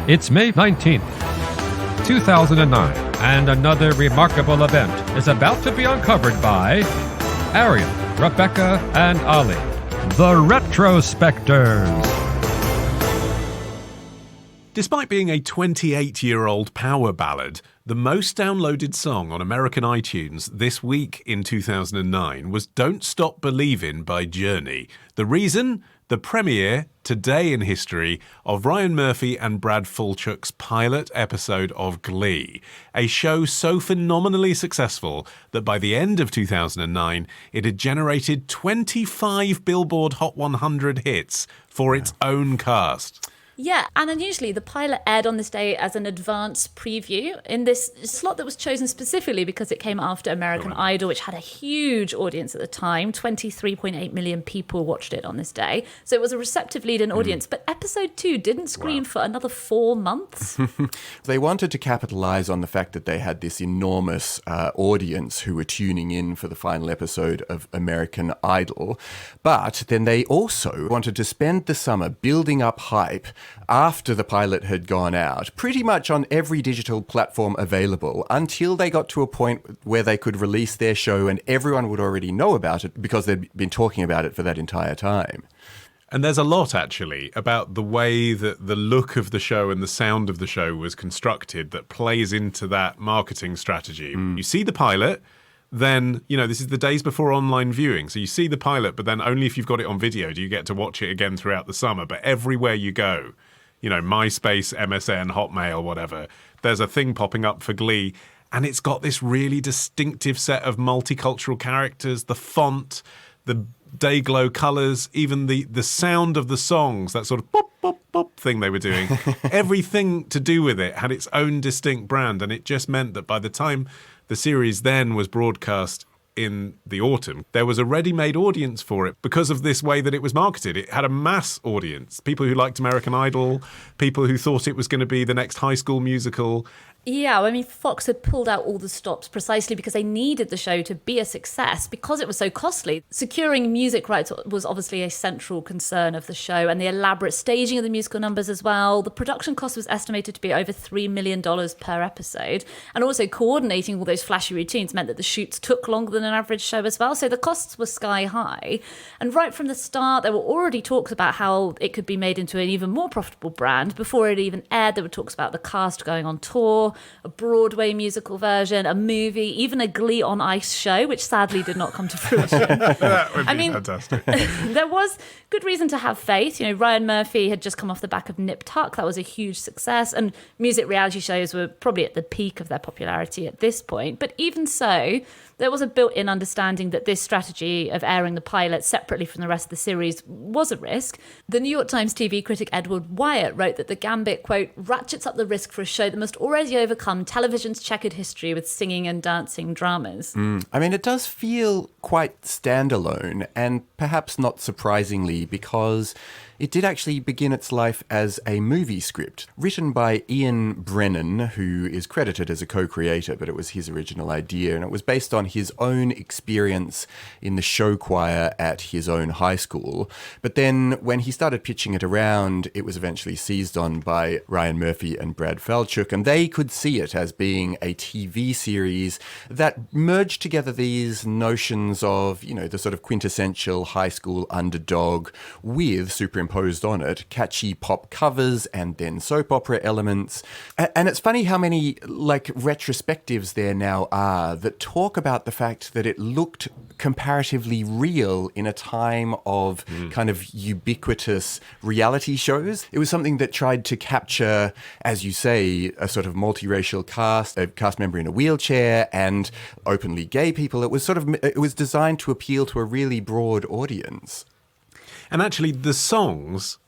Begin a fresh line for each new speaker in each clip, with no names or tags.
It's May 19th, 2009, and another remarkable event is about to be uncovered by Arion, Rebecca, and Olly, the Retrospectors.
Despite being a 28-year-old power ballad, the most downloaded song on American iTunes this week in 2009 was Don't Stop Believin' by Journey. The reason? The premiere, today in history, of Ryan Murphy and Brad Falchuk's pilot episode of Glee, a show so phenomenally successful that by the end of 2009, it had generated 25 Billboard Hot 100 hits for its own cast.
Yeah, and unusually, the pilot aired on this day as an advance preview in this slot that was chosen specifically because it came after American Idol, which had a huge audience at the time. 23.8 million people watched it on this day. So it was a receptive lead-in audience. But episode 2 didn't screen for another 4 months.
They wanted to capitalize on the fact that they had this enormous audience who were tuning in for the final episode of American Idol. But then they also wanted to spend the summer building up hype after the pilot had gone out, pretty much on every digital platform available, until they got to a point where they could release their show and everyone would already know about it because they'd been talking about it for that entire time.
And there's a lot, actually, about the way that the look of the show and the sound of the show was constructed that plays into that marketing strategy. You see the pilot, then, this is the days before online viewing. So you see the pilot, but then only if you've got it on video do you get to watch it again throughout the summer. But everywhere you go, MySpace, MSN, Hotmail, whatever, there's a thing popping up for Glee. And it's got this really distinctive set of multicultural characters, the font, the day-glow colours, even the sound of the songs, that sort of pop, pop, pop thing they were doing. Everything to do with it had its own distinct brand. And it just meant that by the time the series then was broadcast in the autumn, there was a ready-made audience for it because of this way that it was marketed. It had a mass audience, people who liked American Idol, people who thought it was going to be the next High School Musical.
Yeah, Fox had pulled out all the stops precisely because they needed the show to be a success because it was so costly. Securing music rights was obviously a central concern of the show, and the elaborate staging of the musical numbers as well. The production cost was estimated to be over $3 million per episode, and also coordinating all those flashy routines meant that the shoots took longer than an average show as well, so the costs were sky high. And right from the start, there were already talks about how it could be made into an even more profitable brand. Before it even aired, there were talks about the cast going on tour, a Broadway musical version, a movie, even a Glee on Ice show, which sadly did not come to fruition.
That would be fantastic.
There was good reason to have faith. Ryan Murphy had just come off the back of Nip Tuck. That was a huge success. And music reality shows were probably at the peak of their popularity at this point. But even so, there was a built-in understanding that this strategy of airing the pilot separately from the rest of the series was a risk. The New York Times TV critic Edward Wyatt wrote that the Gambit, quote, ratchets up the risk for a show that must already overcome television's checkered history with singing and dancing dramas.
It does feel quite standalone, and perhaps not surprisingly, because it did actually begin its life as a movie script written by Ian Brennan, who is credited as a co-creator, but it was his original idea, and it was based on his own experience in the show choir at his own high school. But then when he started pitching it around, it was eventually seized on by Ryan Murphy and Brad Falchuk, and they could see it as being a TV series that merged together these notions of, the sort of quintessential high school underdog with superimposed on it catchy pop covers and then soap opera elements. And it's funny how many retrospectives there now are that talk about the fact that it looked comparatively real in a time of kind of ubiquitous reality shows. It was something that tried to capture, as you say, a sort of multiracial cast, a cast member in a wheelchair, and openly gay people. It was designed to appeal to a really broad audience.
And actually, the songs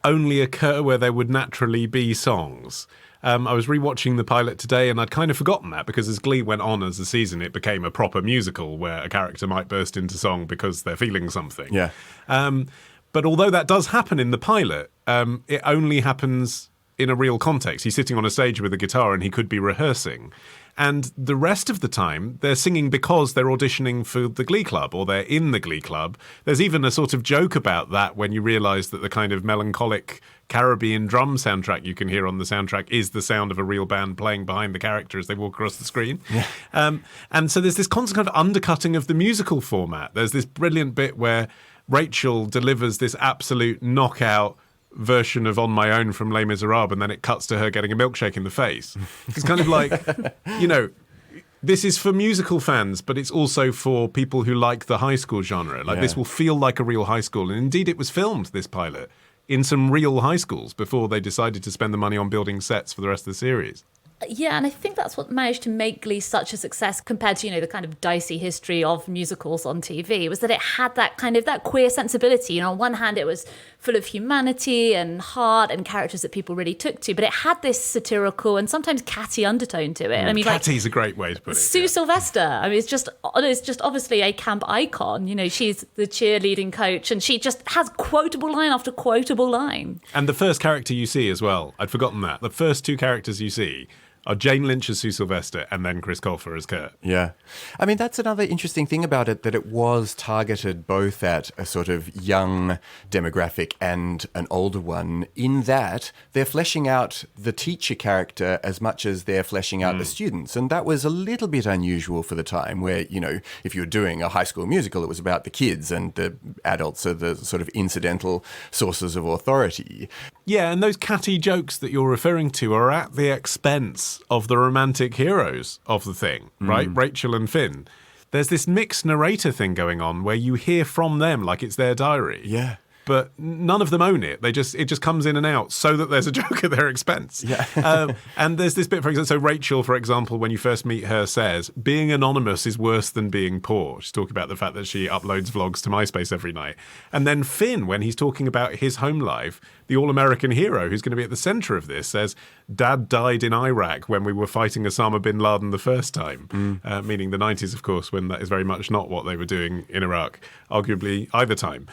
only occur where there would naturally be songs. I was rewatching the pilot today, and I'd kind of forgotten that because as Glee went on as the season, it became a proper musical where a character might burst into song because they're feeling something.
Yeah.
But although that does happen in the pilot, it only happens in a real context. He's sitting on a stage with a guitar and he could be rehearsing. And the rest of the time, they're singing because they're auditioning for the Glee Club or they're in the Glee Club. There's even a sort of joke about that when you realise that the kind of melancholic Caribbean drum soundtrack you can hear on the soundtrack is the sound of a real band playing behind the character as they walk across the screen. Yeah. And so there's this constant kind of undercutting of the musical format. There's this brilliant bit where Rachel delivers this absolute knockout version of On My Own from Les Miserables, and then it cuts to her getting a milkshake in the face. It's kind of like, you know, this is for musical fans, but it's also for people who like the high school genre. Like, this will feel like a real high school. And indeed, it was filmed, this pilot, in some real high schools before they decided to spend the money on building sets for the rest of the series.
Yeah, and I think that's what managed to make Glee such a success compared to, you know, the kind of dicey history of musicals on TV, was that it had that kind of that queer sensibility. You know, on one hand, it was full of humanity and heart and characters that people really took to, but it had this satirical and sometimes catty undertone to it. I mean,
catty's a great way to put it.
Sue Sylvester, I mean, it's just obviously a camp icon. You know, she's the cheerleading coach and she just has quotable line after quotable line.
And the first character you see as well, I'd forgotten that. The first two characters you see are Jane Lynch as Sue Sylvester and then Chris Colfer as Kurt.
Yeah. I mean, that's another interesting thing about it, that it was targeted both at a sort of young demographic and an older one, in that they're fleshing out the teacher character as much as they're fleshing out the students. And that was a little bit unusual for the time, where, you know, if you were doing a high school musical, it was about the kids and the adults are the sort of incidental sources of authority.
Yeah, and those catty jokes that you're referring to are at the expense of the romantic heroes of the thing, right? Rachel and Finn. There's this mixed narrator thing going on where you hear from them like it's their diary.
Yeah.
But none of them own it. It just comes in and out so that there's a joke at their expense.
Yeah.
And there's this bit, for example, so Rachel, for example, when you first meet her, says, being anonymous is worse than being poor. She's talking about the fact that she uploads vlogs to MySpace every night. And then Finn, when he's talking about his home life, the all-American hero who's going to be at the center of this, says, Dad died in Iraq when we were fighting Osama bin Laden the first time, meaning the 90s, of course, when that is very much not what they were doing in Iraq, arguably either time.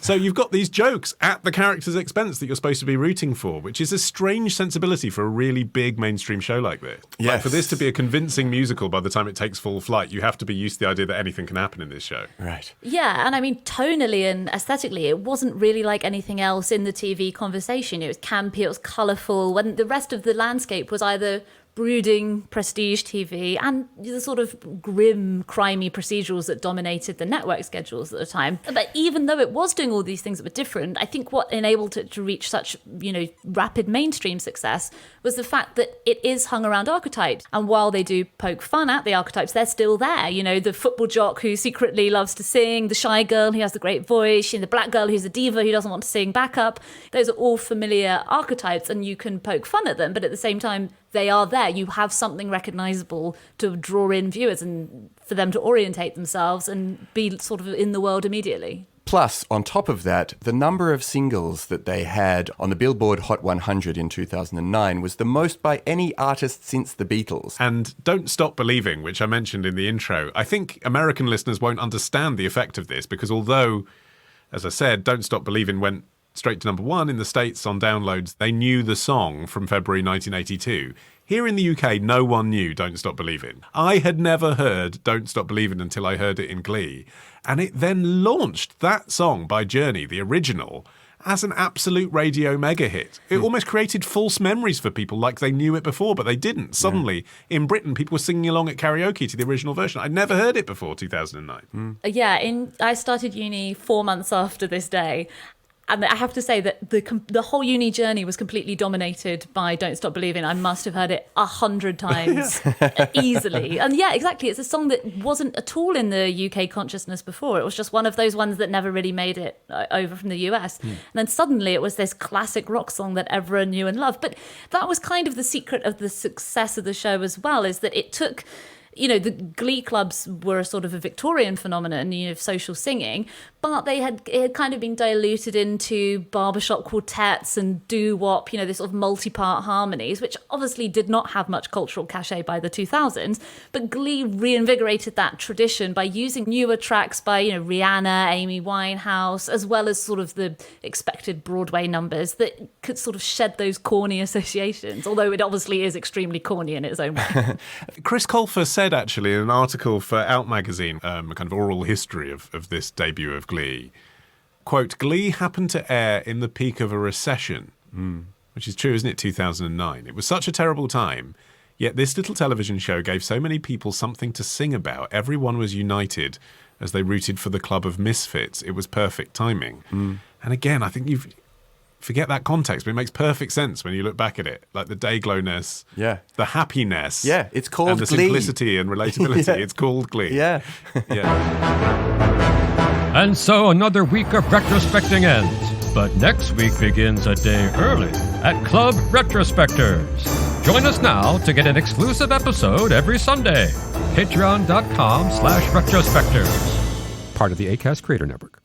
So you've got these jokes at the character's expense that you're supposed to be rooting for, which is a strange sensibility for a really big mainstream show like this.
Yes.
Like, for this to be a convincing musical by the time it takes full flight, you have to be used to the idea that anything can happen in this show.
Right.
Yeah, and I mean, tonally and aesthetically, it wasn't really like anything else in the TV conversation. It was campy, it was colourful, when the rest of the landscape was either brooding prestige TV and the sort of grim, crimey procedurals that dominated the network schedules at the time. But even though it was doing all these things that were different, I think what enabled it to reach such, you know, rapid mainstream success was the fact that it is hung around archetypes. And while they do poke fun at the archetypes, they're still there. You know, the football jock who secretly loves to sing, the shy girl who has the great voice, and the black girl who's a diva who doesn't want to sing backup. Those are all familiar archetypes and you can poke fun at them, but at the same time, they are there. You have something recognizable to draw in viewers and for them to orientate themselves and be sort of in the world immediately.
Plus, on top of that, the number of singles that they had on the Billboard Hot 100 in 2009 was the most by any artist since the Beatles.
And Don't Stop Believing, which I mentioned in the intro, I think American listeners won't understand the effect of this because although, as I said, Don't Stop Believing went straight to number one in the States on downloads, they knew the song from February 1982. Here in the UK, no one knew Don't Stop Believin'. I had never heard Don't Stop Believin' until I heard it in Glee. And it then launched that song by Journey, the original, as an absolute radio mega hit. It almost created false memories for people like they knew it before, but they didn't. Suddenly, in Britain, people were singing along at karaoke to the original version. I'd never heard it before 2009.
Yeah, I started uni 4 months after this day. And I have to say that the whole uni journey was completely dominated by Don't Stop Believin'. I must have heard it 100 times easily. And yeah, exactly. It's a song that wasn't at all in the UK consciousness before. It was just one of those ones that never really made it over from the US. And then suddenly it was this classic rock song that everyone knew and loved. But that was kind of the secret of the success of the show as well, is that it took You know, the Glee clubs were a sort of a Victorian phenomenon, you know, of social singing, but it had kind of been diluted into barbershop quartets and doo-wop, you know, this sort of multi-part harmonies, which obviously did not have much cultural cachet by the 2000s. But Glee reinvigorated that tradition by using newer tracks by, you know, Rihanna, Amy Winehouse, as well as sort of the expected Broadway numbers that could sort of shed those corny associations, although it obviously is extremely corny in its own way.
Chris Colfer said, actually, in an article for Out magazine, a kind of oral history of this debut of Glee, quote, Glee happened to air in the peak of a recession, which is true, isn't it, 2009. It was such a terrible time, yet this little television show gave so many people something to sing about. Everyone was united as they rooted for the club of misfits. It was perfect timing. And again, I think forget that context, but it makes perfect sense when you look back at it. Like the day-glowness, the happiness.
Yeah, it's called
and the
Glee.
Simplicity and relatability. It's called Glee.
Yeah.
And so another week of retrospecting ends. But next week begins a day early at Club Retrospectors. Join us now to get an exclusive episode every Sunday. Patreon.com/retrospectors. Part of the Acast Creator Network.